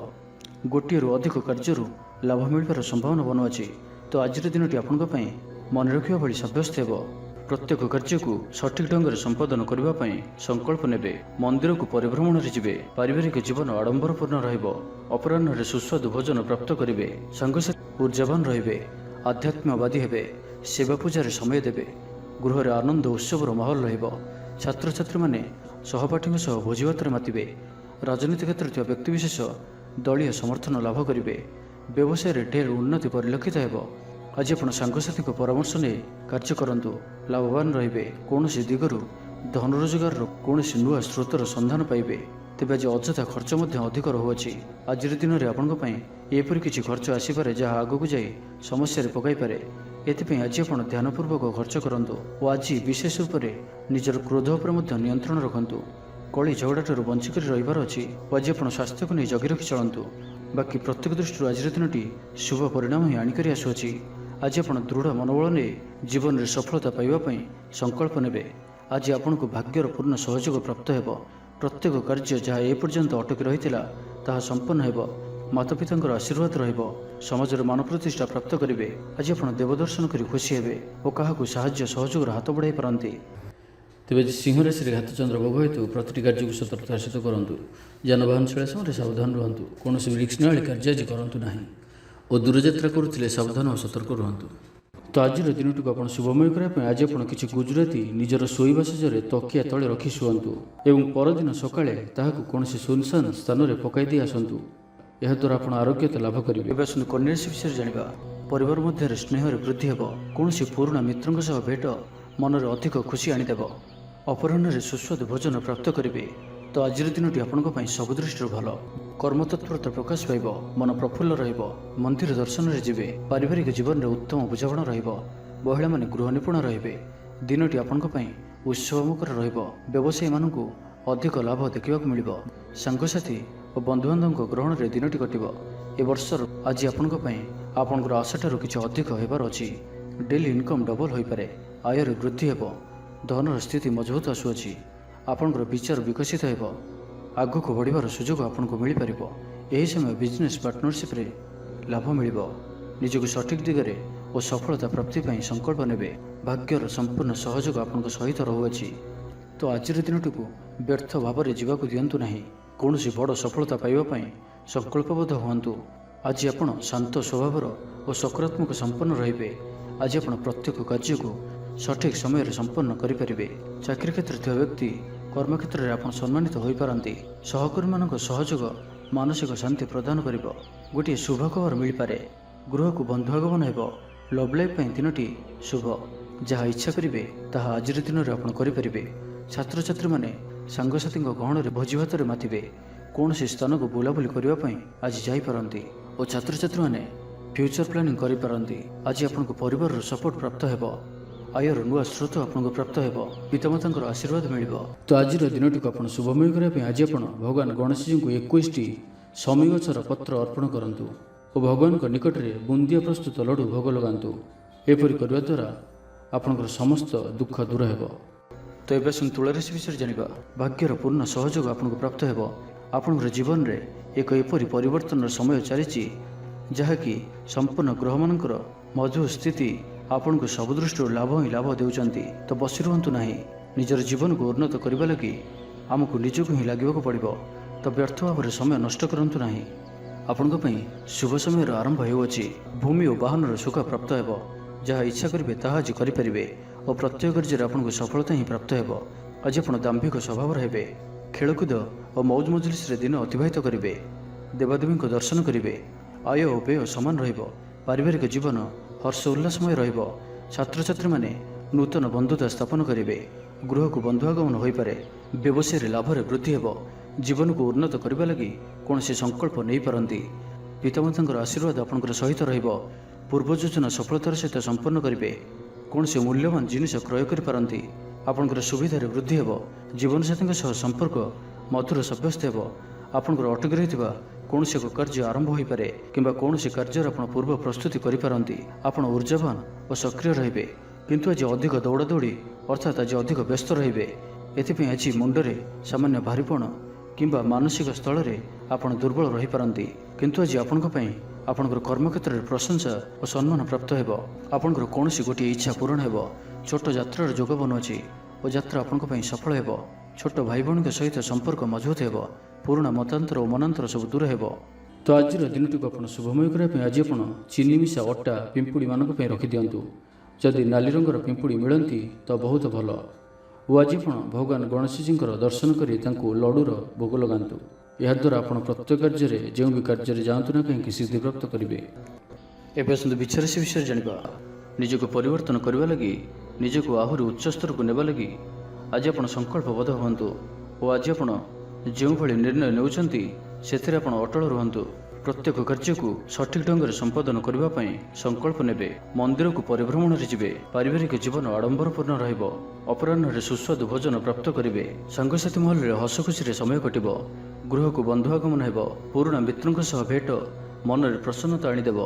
ଗୋଟିଏରୁ ଅଧିକ କାର୍ଯ୍ୟରୁ ଲାଭ ମିଳିବାର ସମ୍ଭାବନା ବନୁଅଛି। ତ ଆଜିର ଦିନଟି ଆପଣଙ୍କ ପାଇଁ ମନେ ରଖିବା ଭଳି ସାବ୍ୟସ୍ତ ହେବ। ପ୍ରତ୍ୟେକ କାର୍ଯ୍ୟକୁ ସଠିକ୍ ଢଙ୍ଗରେ ସମ୍ପାଦନ କରିବା ପାଇଁ ସଂକଳ୍ପ ନେବେ। ମନ୍ଦିରକୁ ପରିଭ୍ରମଣରେ ଯିବେ। ପାରିବାରିକ ଜୀବନ ଆଡମ୍ବରପୂର୍ଣ୍ଣ ରହିବ। ଅପରାହ୍ନରେ ସୁସ୍ୱାଦୁ ଭୋଜନ ପ୍ରାପ୍ତ କରିବେ। ସାଙ୍ଗସାଥୀ ଉର୍ଜାବାନ ରହିବେ। ଆଧ୍ୟାତ୍ମବାଦୀ ହେବେ। ସେବା ପୂଜାରେ ସମୟ ଦେବେ। ଗୃହରେ ଆନନ୍ଦ ଉତ୍ସବର ମାହୋଲ ରହିବ। ଛାତ୍ରଛାତ୍ରୀମାନେ ସହପାଠୀଙ୍କ ସହ ଭୋଜିଭାତରେ ମାତିବେ। ରାଜନୀତି କ୍ଷେତ୍ରରେ ଥିବା ବ୍ୟକ୍ତିବିଶେଷ ଦଳୀୟ ସମର୍ଥନ ଲାଭ କରିବେ। ବ୍ୟବସାୟରେ ଢେର ଉନ୍ନତି ପରିଲକ୍ଷିତ ହେବ। ଆଜି ଆପଣ ସାଙ୍ଗସାଥୀଙ୍କ ପରାମର୍ଶ ନେଇ କାର୍ଯ୍ୟ କରନ୍ତୁ। ଲାଭବାନ ରହିବେ। କୌଣସି ଦିଗରୁ ଧନ ରୋଜଗାରର କୌଣସି ନୂଆ ସ୍ରୋତର ସନ୍ଧାନ ପାଇବେ। ତେବେ ଆଜି ଅଯଥା ଖର୍ଚ୍ଚ ମଧ୍ୟ ଅଧିକ ରହୁଅଛି। ଆଜିର ଦିନରେ ଆପଣଙ୍କ ପାଇଁ ଏପରି କିଛି ଖର୍ଚ୍ଚ ଆସିପାରେ ଯାହା ଆଗକୁ ଯାଇ ସମସ୍ୟାରେ ପକାଇପାରେ। ଏଥିପାଇଁ ଆଜି ଆପଣ ଧ୍ୟାନପୂର୍ବକ ଖର୍ଚ୍ଚ କରନ୍ତୁ ଓ ଆଜି ବିଶେଷ ରୂପରେ ନିଜର କ୍ରୋଧ ଉପରେ ମଧ୍ୟ ନିୟନ୍ତ୍ରଣ ରଖନ୍ତୁ। କଳି ଝଗଡ଼ାଠାରୁ ବଞ୍ଚିକରି ରହିବାର ଅଛି ଓ ଆଜି ଆପଣ ସ୍ୱାସ୍ଥ୍ୟକୁ ନେଇ ଜଗି ରଖି ଚଳନ୍ତୁ। ବାକି ପ୍ରତ୍ୟେକ ଦୃଷ୍ଟିରୁ ଆଜିର ଦିନଟି ଶୁଭ ପରିଣାମ ହିଁ ଆଣିକରି ଆସୁଅଛି। ଆଜି ଆପଣ ଦୃଢ଼ ମନୋବଳ ନେଇ ଜୀବନରେ ସଫଳତା ପାଇବା ପାଇଁ ସଂକଳ୍ପ ନେବେ। ଆଜି ଆପଣଙ୍କୁ ଭାଗ୍ୟର ପୂର୍ଣ୍ଣ ସହଯୋଗ ପ୍ରାପ୍ତ ହେବ। ପ୍ରତ୍ୟେକ କାର୍ଯ୍ୟ ଯାହା ଏପର୍ଯ୍ୟନ୍ତ ଅଟକି ରହିଥିଲା ତାହା ସମ୍ପନ୍ନ ହେବ। ମାତାପିତାଙ୍କର ଆଶୀର୍ବାଦ ରହିବ। ସମାଜରେ ମାନ ପ୍ରତିଷ୍ଠା ପ୍ରାପ୍ତ କରିବେ। ଆଜି ଆପଣ ଦେବଦର୍ଶନ କରି ଖୁସି ହେବେ ଓ କାହାକୁ ସାହାଯ୍ୟ ସହଯୋଗର ହାତ ବଢ଼ାଇ ପାରନ୍ତି। ତେବେ ସିଂହ ରାଶିରେ ଘାତଚନ୍ଦ୍ର ଭୋଗ ହେତୁ ପ୍ରତିଟି କାର୍ଯ୍ୟକୁ ସତର୍କତାର ସହିତ କରନ୍ତୁ। ଯାନବାହନ ଚଳାଇବା ସମୟରେ ସାବଧାନ ରୁହନ୍ତୁ। କୌଣସି ରିସ୍କ ନେଇ କାର୍ଯ୍ୟ ଆଜି କରନ୍ତୁ ନାହିଁ ଓ ଦୂରଯାତ୍ରା କରୁଥିଲେ ସାବଧାନ ଓ ସତର୍କ ରୁହନ୍ତୁ। ତ ଆଜିର ଦିନଟିକୁ ଆପଣ ଶୁଭମୟ କରିବା ପାଇଁ ଆଜି ଆପଣ କିଛି ଗୁଜୁରାତି ନିଜର ଶୋଇବା ସଜ୍ଜାରେ ତକିଆ ତଳେ ରଖି ଶୁଅନ୍ତୁ ଏବଂ ପରଦିନ ସକାଳେ ତାହାକୁ କୌଣସି ସୁନସାନ ସ୍ଥାନରେ ପକାଇ ଦେଇ ଆସନ୍ତୁ। ଏହାଦ୍ୱାରା ଆପଣ ଆରୋଗ୍ୟତା ଲାଭ କରିବେ। ଏବେ ଆସନ୍ତୁ କନ୍ୟା ରାଶି ବିଷୟରେ ଜାଣିବା। ପରିବାର ମଧ୍ୟରେ ସ୍ନେହରେ ବୃଦ୍ଧି ହେବ। କୌଣସି ପୁରୁଣା ମିତ୍ରଙ୍କ ସହ ଭେଟ ମନରେ ଅଧିକ ଖୁସି ଆଣିଦେବ। ଅପରାହ୍ନରେ ସୁସ୍ୱାଦୁ ଭୋଜନ ପ୍ରାପ୍ତ କରିବେ। ତ ଆଜିର ଦିନଟି ଆପଣଙ୍କ ପାଇଁ ସବୁ ଦୃଷ୍ଟିରୁ ଭଲ। କର୍ମତତ୍ପରତା ପ୍ରକାଶ ପାଇବ। ମନ ପ୍ରଫୁଲ୍ଲ ରହିବ। ମନ୍ଦିର ଦର୍ଶନରେ ଯିବେ। ପାରିବାରିକ ଜୀବନରେ ଉତ୍ତମ ବୁଝାମଣା ରହିବ। ମହିଳାମାନେ ଗୃହ ନିପୁଣ ରହିବେ। ଦିନଟି ଆପଣଙ୍କ ପାଇଁ ଉତ୍ସବମୁଖର ରହିବ। ବ୍ୟବସାୟୀମାନଙ୍କୁ ଅଧିକ ଲାଭ ଦେଖିବାକୁ ମିଳିବ। ସାଙ୍ଗସାଥି ଓ ବନ୍ଧୁବାନ୍ଧବଙ୍କ ଗ୍ରହଣରେ ଦିନଟି କଟିବ। ଏ ବର୍ଷର ଆଜି ଆପଣଙ୍କ ପାଇଁ ଆପଣଙ୍କର ଆଶାଠାରୁ କିଛି ଅଧିକ ହେବାର ଅଛି। ଡେଲି ଇନକମ୍ ଡବଲ ହୋଇପାରେ। ଆୟରେ ବୃଦ୍ଧି ହେବ। ଧନର ସ୍ଥିତି ମଜବୁତ ଆସୁଅଛି। ଆପଣଙ୍କର ବିଚାର ବିକଶିତ ହେବ। ଆଗକୁ ବଢ଼ିବାର ସୁଯୋଗ ଆପଣଙ୍କୁ ମିଳିପାରିବ। ଏହି ସମୟ ବିଜନେସ୍ ପାର୍ଟନରସିପ୍ରେ ଲାଭ ମିଳିବ। ନିଜକୁ ସଠିକ୍ ଦିଗରେ ଓ ସଫଳତା ପ୍ରାପ୍ତି ପାଇଁ ସଂକଳ୍ପ ନେବେ। ଭାଗ୍ୟର ସମ୍ପୂର୍ଣ୍ଣ ସହଯୋଗ ଆପଣଙ୍କ ସହିତ ରହୁଅଛି। ତ ଆଜିର ଦିନଟିକୁ ବ୍ୟର୍ଥ ଭାବରେ ଯିବାକୁ ଦିଅନ୍ତୁ ନାହିଁ। କୌଣସି ବଡ଼ ସଫଳତା ପାଇବା ପାଇଁ ସଂକଳ୍ପବଦ୍ଧ ହୁଅନ୍ତୁ। ଆଜି ଆପଣ ଶାନ୍ତ ସ୍ୱଭାବର ଓ ସକାରାତ୍ମକ ସମ୍ପନ୍ନ ରହିବେ। ଆଜି ଆପଣ ପ୍ରତ୍ୟେକ କାର୍ଯ୍ୟକୁ ସଠିକ୍ ସମୟରେ ସମ୍ପନ୍ନ କରିପାରିବେ। ଚାକିରି କ୍ଷେତ୍ରରେ ଥିବା ବ୍ୟକ୍ତି କର୍ମକ୍ଷେତ୍ରରେ ଆପଣ ସମ୍ମାନିତ ହୋଇପାରନ୍ତି। ସହକର୍ମୀମାନଙ୍କ ସହଯୋଗ ମାନସିକ ଶାନ୍ତି ପ୍ରଦାନ କରିବ। ଗୋଟିଏ ଶୁଭ ଖବର ମିଳିପାରେ। ଗୃହକୁ ବନ୍ଧୁ ଆଗମନ ହେବ। ଲଭ୍ ଲାଇଫ୍ ପାଇଁ ଦିନଟି ଶୁଭ। ଯାହା ଇଚ୍ଛା କରିବେ ତାହା ଆଜିର ଦିନରେ ଆପଣ କରିପାରିବେ। ଛାତ୍ରଛାତ୍ରୀମାନେ ସାଙ୍ଗସାଥୀଙ୍କ ଗହଣରେ ଭୋଜିଭାତରେ ମାତିବେ। କୌଣସି ସ୍ଥାନକୁ ବୁଲାବୁଲି କରିବା ପାଇଁ ଆଜି ଯାଇପାରନ୍ତି ଓ ଛାତ୍ରଛାତ୍ରୀମାନେ ଫ୍ୟୁଚର ପ୍ଲାନିଂ କରିପାରନ୍ତି। ଆଜି ଆପଣଙ୍କୁ ପରିବାରର ସପୋର୍ଟ ପ୍ରାପ୍ତ ହେବ। ଆୟର ନୂଆ ସ୍ରୋତ ଆପଣଙ୍କୁ ପ୍ରାପ୍ତ ହେବ। ପିତାମାତାଙ୍କର ଆଶୀର୍ବାଦ ମିଳିବ। ତ ଆଜିର ଦିନଟିକୁ ଆପଣ ଶୁଭମୟ କରିବା ପାଇଁ ଆଜି ଆପଣ ଭଗବାନ ଗଣେଶଜୀଙ୍କୁ 21ଟି ଶମୀ ଗଛର ପତ୍ର ଅର୍ପଣ କରନ୍ତୁ ଓ ଭଗବାନଙ୍କ ନିକଟରେ ବୁନ୍ଦିଆ ପ୍ରସ୍ତୁତ ଲଡ଼ୁ ଭୋଗ ଲଗାନ୍ତୁ। ଏପରି କରିବା ଦ୍ୱାରା ଆପଣଙ୍କର ସମସ୍ତ ଦୁଃଖ ଦୂର ହେବ। ତ ଏବେ ଆସନ୍ତୁ ତୁଳା ରାଶି ବିଷୟରେ ଜାଣିବା। ଭାଗ୍ୟର ପୂର୍ଣ୍ଣ ସହଯୋଗ ଆପଣଙ୍କୁ ପ୍ରାପ୍ତ ହେବ। ଆପଣଙ୍କର ଜୀବନରେ ଏକ ଏପରି ପରିବର୍ତ୍ତନର ସମୟ ଚାଲିଛି ଯାହାକି ସମ୍ପୂର୍ଣ୍ଣ ଗ୍ରହମାନଙ୍କର ମଜବୁତ ସ୍ଥିତି ଆପଣଙ୍କୁ ସବୁ ଦୃଷ୍ଟିରୁ ଲାଭ ହିଁ ଲାଭ ଦେଉଛନ୍ତି। ତ ବସି ରୁହନ୍ତୁ ନାହିଁ। ନିଜର ଜୀବନକୁ ଉନ୍ନତ କରିବା ଲାଗି ଆମକୁ ନିଜକୁ ହିଁ ଲାଗିବାକୁ ପଡ଼ିବ। ତ ବ୍ୟର୍ଥ ଭାବରେ ସମୟ ନଷ୍ଟ କରନ୍ତୁ ନାହିଁ। ଆପଣଙ୍କ ପାଇଁ ଶୁଭ ସମୟର ଆରମ୍ଭ ହେଉଅଛି। ଭୂମି ଓ ବାହନର ସୁଖ ପ୍ରାପ୍ତ ହେବ। ଯାହା ଇଚ୍ଛା କରିବେ ତାହା ଆଜି କରିପାରିବେ ଓ ପ୍ରତ୍ୟେକ କାର୍ଯ୍ୟରେ ଆପଣଙ୍କୁ ସଫଳତା ହିଁ ପ୍ରାପ୍ତ ହେବ। ଆଜି ଆପଣ ଦାମ୍ଭିକ ସ୍ୱଭାବର ହେବେ। ଖେଳକୁଦ ଓ ମୌଜ ମଜଲିସରେ ଦିନ ଅତିବାହିତ କରିବେ। ଦେବାଦେବୀଙ୍କ ଦର୍ଶନ କରିବେ। ଆୟ ଓ ବ୍ୟୟ ସମାନ ରହିବ। ପାରିବାରିକ ଜୀବନ ହର୍ଷ ଉଲ୍ଲାସମୟ ରହିବ। ଛାତ୍ରଛାତ୍ରୀମାନେ ନୂତନ ବନ୍ଧୁତା ସ୍ଥାପନ କରିବେ। ଗୃହକୁ ବନ୍ଧୁ ଆଗମନ ହୋଇପାରେ। ବ୍ୟବସାୟରେ ଲାଭରେ ବୃଦ୍ଧି ହେବ। ଜୀବନକୁ ଉନ୍ନତ କରିବା ଲାଗି କୌଣସି ସଂକଳ୍ପ ନେଇପାରନ୍ତି। ପିତାମାତାଙ୍କର ଆଶୀର୍ବାଦ ଆପଣଙ୍କର ସହିତ ରହିବ। ପୂର୍ବ ଯୋଜନା ସଫଳତାର ସହିତ ସମ୍ପନ୍ନ କରିବେ। କୌଣସି ମୂଲ୍ୟବାନ ଜିନିଷ କ୍ରୟ କରିପାରନ୍ତି। ଆପଣଙ୍କର ସୁବିଧାରେ ବୃଦ୍ଧି ହେବ। ଜୀବନସାଥୀଙ୍କ ସହ ସମ୍ପର୍କ ମଧୁର ସାବ୍ୟସ୍ତ ହେବ। ଆପଣଙ୍କର ଅଟକି ରହିଥିବା କୌଣସି ଏକ କାର୍ଯ୍ୟ ଆରମ୍ଭ ହୋଇପାରେ କିମ୍ବା କୌଣସି କାର୍ଯ୍ୟର ଆପଣ ପୂର୍ବ ପ୍ରସ୍ତୁତି କରିପାରନ୍ତି। ଆପଣ ଉର୍ଜାବାନ ଓ ସକ୍ରିୟ ରହିବେ। କିନ୍ତୁ ଆଜି ଅଧିକ ଦୌଡ଼ାଦୌଡ଼ି ଅର୍ଥାତ୍ ଆଜି ଅଧିକ ବ୍ୟସ୍ତ ରହିବେ। ଏଥିପାଇଁ ଆଜି ମୁଣ୍ଡରେ ସାମାନ୍ୟ ଭାରିପଣ କିମ୍ବା ମାନସିକ ସ୍ଥଳରେ ଆପଣ ଦୁର୍ବଳ ରହିପାରନ୍ତି। କିନ୍ତୁ ଆଜି ଆପଣଙ୍କ ପାଇଁ ଆପଣଙ୍କର କର୍ମକ୍ଷେତ୍ରରେ ପ୍ରଶଂସା ଓ ସମ୍ମାନ ପ୍ରାପ୍ତ ହେବ। ଆପଣଙ୍କର କୌଣସି ଗୋଟିଏ ଇଚ୍ଛା ପୂରଣ ହେବ। ଛୋଟ ଯାତ୍ରାର ଯୋଗ ବନୁଅଛି ଓ ଯାତ୍ରା ଆପଣଙ୍କ ପାଇଁ ସଫଳ ହେବ। ଛୋଟ ଭାଇ ଭଉଣୀଙ୍କ ସହିତ ସମ୍ପର୍କ ମଜବୁତ ହେବ। ପୁରୁଣା ମତାନ୍ତର ଓ ମନାନ୍ତର ସବୁ ଦୂର ହେବ। ତ ଆଜିର ଦିନଟିକୁ ଆପଣ ଶୁଭମୟ କରିବା ପାଇଁ ଆଜି ଆପଣ ଚିନି ମିଶା ଅଟା ପିମ୍ପୁଡ଼ିମାନଙ୍କ ପାଇଁ ରଖିଦିଅନ୍ତୁ। ଯଦି ନାଲି ରଙ୍ଗର ପିମ୍ପୁଡ଼ି ମିଳନ୍ତି ତ ବହୁତ ଭଲ। ଓ ଆଜି ଆପଣ ଭଗବାନ ଗଣେଶଜୀଙ୍କର ଦର୍ଶନ କରି ତାଙ୍କୁ ଲଡ଼ୁର ଭୋଗ ଲଗାନ୍ତୁ। ଏହାଦ୍ୱାରା ଆପଣ ପ୍ରତ୍ୟେକ କାର୍ଯ୍ୟରେ ଯେଉଁ ବି କାର୍ଯ୍ୟରେ ଯାଆନ୍ତୁ ନା କାହିଁକି ସିଦ୍ଧିପ୍ରାପ୍ତ କରିବେ। ଏବେ ଆସନ୍ତୁ ବିଚାରରାଶି ବିଷୟରେ ଜାଣିବା। ନିଜକୁ ପରିବର୍ତ୍ତନ କରିବା ଲାଗି ନିଜକୁ ଆହୁରି ଉଚ୍ଚ ସ୍ତରକୁ ନେବା ଲାଗି ଆଜି ଆପଣ ସଂକଳ୍ପବଦ୍ଧ ହୁଅନ୍ତୁ ଓ ଆଜି ଆପଣ ଯେଉଁଭଳି ନିର୍ଣ୍ଣୟ ନେଉଛନ୍ତି ସେଥିରେ ଆପଣ ଅଟଳ ରୁହନ୍ତୁ। ପ୍ରତ୍ୟେକ କାର୍ଯ୍ୟକୁ ସଠିକ ଢଙ୍ଗରେ ସମ୍ପାଦନ କରିବା ପାଇଁ ସଂକଳ୍ପ ନେବେ। ମନ୍ଦିରକୁ ପରିଭ୍ରମଣରେ ଯିବେ। ପାରିବାରିକ ଜୀବନ ଆଡମ୍ବରପୂର୍ଣ୍ଣ ରହିବ। ଅପରାହ୍ନରେ ସୁସ୍ୱାଦୁ ଭୋଜନ ପ୍ରାପ୍ତ କରିବେ। ସାଙ୍ଗସାଥୀ ମହଲରେ ହସ ଖୁସିରେ ସମୟ କଟିବ। ଗୃହକୁ ବନ୍ଧୁ ଆଗମନ ହେବ। ପୁରୁଣା ମିତ୍ରଙ୍କ ସହ ଭେଟ ମନରେ ପ୍ରସନ୍ନତା ଆଣିଦେବ।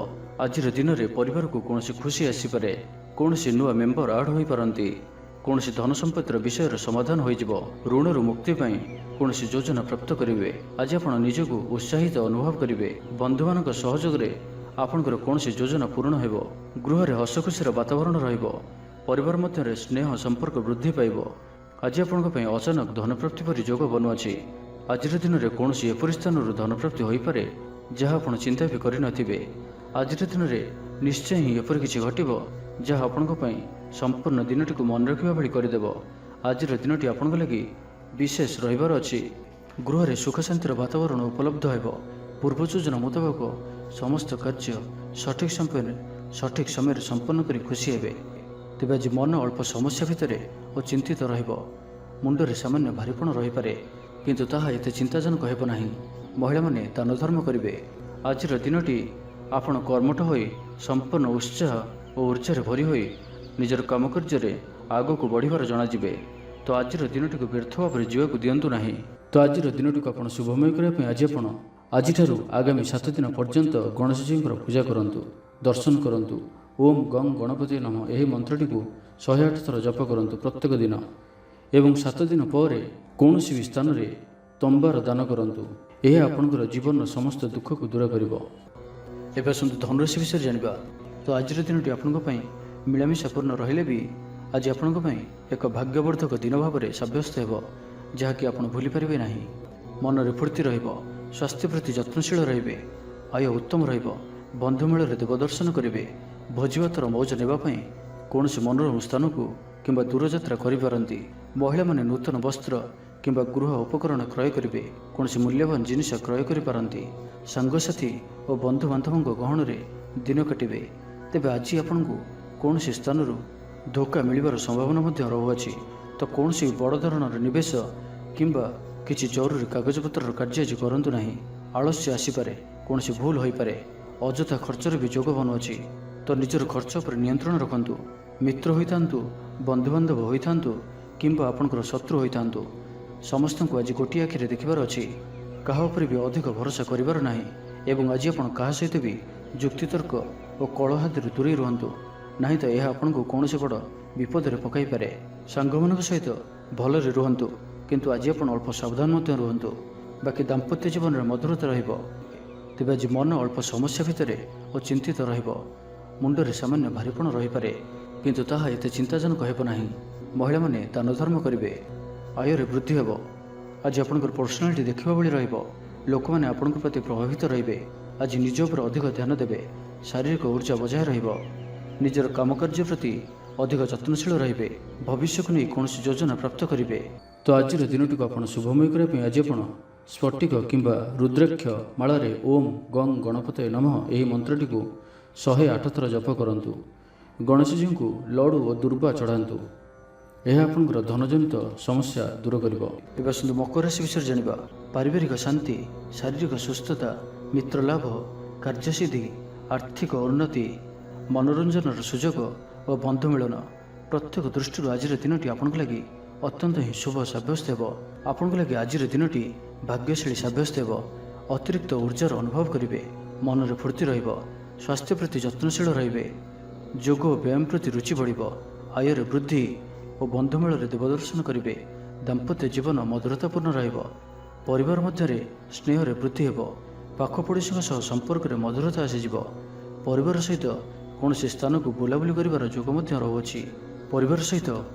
ଆଜିର ଦିନରେ ପରିବାରକୁ କୌଣସି ଖୁସି ଆସିପାରେ। କୌଣସି ନୂଆ ମେମ୍ବର ଆଡ୍ ହୋଇପାରନ୍ତି। କୌଣସି ଧନ ସମ୍ପତ୍ତିର ବିଷୟର ସମାଧାନ ହୋଇଯିବ। ଋଣରୁ ମୁକ୍ତି ପାଇଁ କୌଣସି ଯୋଜନା ପ୍ରାପ୍ତ କରିବେ। ଆଜି ଆପଣ ନିଜକୁ ଉତ୍ସାହିତ ଅନୁଭବ କରିବେ। ବନ୍ଧୁମାନଙ୍କ ସହଯୋଗରେ ଆପଣଙ୍କର କୌଣସି ଯୋଜନା ପୂରଣ ହେବ। ଗୃହରେ ହସ ଖୁସିର ବାତାବରଣ ରହିବ। ପରିବାର ମଧ୍ୟରେ ସ୍ନେହ ସମ୍ପର୍କ ବୃଦ୍ଧି ପାଇବ। ଆଜି ଆପଣଙ୍କ ପାଇଁ ଅଚାନକ ଧନପ୍ରାପ୍ତି ପରି ଯୋଗ ବନୁଅଛି। ଆଜିର ଦିନରେ କୌଣସି ଏପରି ସ୍ଥାନରୁ ଧନପ୍ରାପ୍ତି ହୋଇପାରେ ଯାହା ଆପଣ ଚିନ୍ତା ବି କରିନଥିବେ। ଆଜିର ଦିନରେ ନିଶ୍ଚୟ ହିଁ ଏପରି କିଛି ଘଟିବ ଯାହା ଆପଣଙ୍କ ପାଇଁ ସମ୍ପୂର୍ଣ୍ଣ ଦିନଟିକୁ ମନେ ରଖିବା ଭଳି କରିଦେବ। ଆଜିର ଦିନଟି ଆପଣଙ୍କ ଲାଗି ବିଶେଷ ରହିବାର ଅଛି। ଗୃହରେ ସୁଖ ଶାନ୍ତିର ବାତାବରଣ ଉପଲବ୍ଧ ହେବ। ପୂର୍ବ ଯୋଜନା ମୁତାବକ ସମସ୍ତ କାର୍ଯ୍ୟ ସଠିକ ସମୟରେ ସମ୍ପନ୍ନ କରି ଖୁସି ହେବେ। ତେବେ ଆଜି ମନ ଅଳ୍ପ ସମସ୍ୟା ଭିତରେ ଓ ଚିନ୍ତିତ ରହିବ। ମୁଣ୍ଡରେ ସାମାନ୍ୟ ଭାରିପଣ ରହିପାରେ, କିନ୍ତୁ ତାହା ଏତେ ଚିନ୍ତାଜନକ ହେବ ନାହିଁ। ମହିଳାମାନେ ଦାନ ଧର୍ମ କରିବେ। ଆଜିର ଦିନଟି ଆପଣ କର୍ମଠ ହୋଇ ସମ୍ପୂର୍ଣ୍ଣ ଉତ୍ସାହ ଓ ଉର୍ଜାରେ ଭରି ହୋଇ ନିଜର କାମକାର୍ଯ୍ୟରେ ଆଗକୁ ବଢ଼ିବାର ଜଣାଯିବେ। ତ ଆଜିର ଦିନଟିକୁ ବ୍ୟର୍ଥ ଭାବରେ ଯିବାକୁ ଦିଅନ୍ତୁ ନାହିଁ। ତ ଆଜିର ଦିନଟିକୁ ଆପଣ ଶୁଭମୟ କରିବା ପାଇଁ ଆପଣ ଆଜିଠାରୁ ଆଗାମୀ 7 ଦିନ ପର୍ଯ୍ୟନ୍ତ ଗଣେଶଜୀଙ୍କର ପୂଜା କରନ୍ତୁ, ଦର୍ଶନ କରନ୍ତୁ। ଓମ୍ ଗଂ ଗଣପତି ନମଃ ଏହି ମନ୍ତ୍ରଟିକୁ 108 ଥର ଜପ କରନ୍ତୁ ପ୍ରତ୍ୟେକ ଦିନ। ଏବଂ 7 ଦିନ ପରେ କୌଣସି ବି ସ୍ଥାନରେ ତମ୍ବାର ଦାନ କରନ୍ତୁ। ଏହା ଆପଣଙ୍କର ଜୀବନର ସମସ୍ତ ଦୁଃଖକୁ ଦୂର କରିବ। ଏବେ ଆସନ୍ତୁ ଧନୁରାଶି ବିଷୟରେ ଜାଣିବା। ତ ଆଜିର ଦିନଟି ଆପଣଙ୍କ ପାଇଁ ମିଳାମିଶାପୂର୍ଣ୍ଣ ରହିଲେ ବି ଆଜି ଆପଣଙ୍କ ପାଇଁ ଏକ ଭାଗ୍ୟବର୍ଦ୍ଧକ ଦିନ ଭାବରେ ସାବ୍ୟସ୍ତ ହେବ, ଯାହାକି ଆପଣ ଭୁଲିପାରିବେ ନାହିଁ। ମନରେ ଫୁର୍ତ୍ତି ରହିବ। ସ୍ୱାସ୍ଥ୍ୟ ପ୍ରତି ଯତ୍ନଶୀଳ ରହିବେ। ଆୟ ଉତ୍ତମ ରହିବ। ବନ୍ଧୁମେଳରେ ଦେବଦର୍ଶନ କରିବେ। ଭୋଜିଭାତର ମୌଜ ନେବା ପାଇଁ କୌଣସି ମନୋରମ ସ୍ଥାନକୁ କିମ୍ବା ଦୂରଯାତ୍ରା କରିପାରନ୍ତି। ମହିଳାମାନେ ନୂତନ ବସ୍ତ୍ର କିମ୍ବା ଗୃହ ଉପକରଣ କ୍ରୟ କରିବେ। କୌଣସି ମୂଲ୍ୟବାନ ଜିନିଷ କ୍ରୟ କରିପାରନ୍ତି। ସାଙ୍ଗସାଥୀ ଓ ବନ୍ଧୁବାନ୍ଧବଙ୍କ ଗହଣରେ ଦିନ କାଟିବେ। ତେବେ ଆଜି ଆପଣଙ୍କୁ କୌଣସି ସ୍ଥାନରୁ ଧୋକା ମିଳିବାର ସମ୍ଭାବନା ମଧ୍ୟ ରହୁଅଛି। ତ କୌଣସି ବଡ଼ ଧରଣର ନିବେଶ କିମ୍ବା କିଛି ଜରୁରୀ କାଗଜପତ୍ରର କାର୍ଯ୍ୟ ଆଜି କରନ୍ତୁ ନାହିଁ। ଆଳସ୍ୟ ଆସିପାରେ। କୌଣସି ଭୁଲ ହୋଇପାରେ। ଅଯଥା ଖର୍ଚ୍ଚରେ ବି ଯୋଗ ବନୁଅଛି। ତ ନିଜର ଖର୍ଚ୍ଚ ଉପରେ ନିୟନ୍ତ୍ରଣ ରଖନ୍ତୁ। ମିତ୍ର ହୋଇଥାନ୍ତୁ, ବନ୍ଧୁବାନ୍ଧବ ହୋଇଥାନ୍ତୁ କିମ୍ବା ଆପଣଙ୍କର ଶତ୍ରୁ ହୋଇଥାନ୍ତୁ, ସମସ୍ତଙ୍କୁ ଆଜି ଗୋଟିଏ ଆଖିରେ ଦେଖିବାର ଅଛି। କାହା ଉପରେ ବି ଅଧିକ ଭରସା କରିବାର ନାହିଁ। ଏବଂ ଆଜି ଆପଣ କାହା ସହିତ ବି ଯୁକ୍ତିତର୍କ ଓ କଳହାଦରୁ ଦୂରେଇ ରୁହନ୍ତୁ ନାହିଁ, ତ ଏହା ଆପଣଙ୍କୁ କୌଣସି ବଡ଼ ବିପଦରେ ପକାଇପାରେ। ସାଙ୍ଗମାନଙ୍କ ସହିତ ଭଲରେ ରୁହନ୍ତୁ, କିନ୍ତୁ ଆଜି ଆପଣ ଅଳ୍ପ ସାବଧାନ ମଧ୍ୟ ରୁହନ୍ତୁ। ବାକି ଦାମ୍ପତ୍ୟ ଜୀବନରେ ମଧୁରତା ରହିବ। ତେବେ ଆଜି ମନ ଅଳ୍ପ ସମସ୍ୟା ଭିତରେ ଓ ଚିନ୍ତିତ ରହିବ। ମୁଣ୍ଡରେ ସାମାନ୍ୟ ଭାରିପଣ ରହିପାରେ, କିନ୍ତୁ ତାହା ଏତେ ଚିନ୍ତାଜନକ ହେବ ନାହିଁ। ମହିଳାମାନେ ଦାନ ଧର୍ମ କରିବେ। ଆୟରେ ବୃଦ୍ଧି ହେବ। ଆଜି ଆପଣଙ୍କର ପର୍ସନାଲିଟି ଦେଖିବା ଭଳି ରହିବ। ଲୋକମାନେ ଆପଣଙ୍କ ପ୍ରତି ପ୍ରଭାବିତ ରହିବେ। ଆଜି ନିଜ ଉପରେ ଅଧିକ ଧ୍ୟାନ ଦେବେ। ଶାରୀରିକ ଉର୍ଜା ବଜାୟ ରହିବ। ନିଜର କାମକାର୍ଯ୍ୟ ପ୍ରତି ଅଧିକ ଯତ୍ନଶୀଳ ରହିବେ। ଭବିଷ୍ୟକୁ ନେଇ କୌଣସି ଯୋଜନା ପ୍ରାପ୍ତ କରିବେ। ତ ଆଜିର ଦିନଟିକୁ ଆପଣ ଶୁଭମୟ କରିବା ପାଇଁ ଆଜି ଆପଣ ସ୍ଫଟିକ କିମ୍ବା ରୁଦ୍ରାକ୍ଷ ମାଳାରେ ଓମ୍ ଗଂ ଗଣପତୟେ ନମଃ ଏହି ମନ୍ତ୍ରଟିକୁ 108 ଥର ଜପ କରନ୍ତୁ। ଗଣେଶଜୀଙ୍କୁ ଲଡ଼ୁ ଓ ଦୁର୍ବା ଚଢ଼ାନ୍ତୁ। ଏହା ଆପଣଙ୍କର ଧନଜନିତ ସମସ୍ୟା ଦୂର କରିବ। ଏବେ ଆସନ୍ତୁ ମକର ରାଶି ବିଷୟରେ ଜାଣିବା। ପାରିବାରିକ ଶାନ୍ତି, ଶାରୀରିକ ସୁସ୍ଥତା, ମିତ୍ରଲାଭ, କାର୍ଯ୍ୟସିଦ୍ଧି, ଆର୍ଥିକ ଉନ୍ନତି, ମନୋରଞ୍ଜନର ସୁଯୋଗ ଓ ବନ୍ଧୁ ମିଳନ ପ୍ରତ୍ୟେକ ଦୃଷ୍ଟିରୁ ଆଜିର ଦିନଟି ଆପଣଙ୍କ ଲାଗି ଅତ୍ୟନ୍ତ ହିଁ ଶୁଭ ସାବ୍ୟସ୍ତ ହେବ। ଆପଣଙ୍କ ଲାଗି ଆଜିର ଦିନଟି ଭାଗ୍ୟଶାଳୀ ସାବ୍ୟସ୍ତ ହେବ। ଅତିରିକ୍ତ ଉର୍ଜାର ଅନୁଭବ କରିବେ। ମନରେ ଫୁର୍ତ୍ତି ରହିବ। ସ୍ୱାସ୍ଥ୍ୟ ପ୍ରତି ଯତ୍ନଶୀଳ ରହିବେ। ଯୋଗ ଓ ବ୍ୟାୟାମ ପ୍ରତି ରୁଚି ବଢ଼ିବ। ଆୟରେ ବୃଦ୍ଧି ଓ ବନ୍ଧୁମେଳରେ ଦେବଦର୍ଶନ କରିବେ। ଦାମ୍ପତ୍ୟ ଜୀବନ ମଧୁରତାପୂର୍ଣ୍ଣ ରହିବ। ପରିବାର ମଧ୍ୟରେ ସ୍ନେହରେ ବୃଦ୍ଧି ହେବ। ପାଖ ପଡ଼ୋଶୀଙ୍କ ସହ ସମ୍ପର୍କରେ ମଧୁରତା ଆସିଯିବ। ପରିବାର ସହିତ କୌଣସି ସ୍ଥାନକୁ ବୁଲାବୁଲି କରିବାର ଯୋଗ ମଧ୍ୟ ରହୁଅଛି। ପରିବାର ସହିତ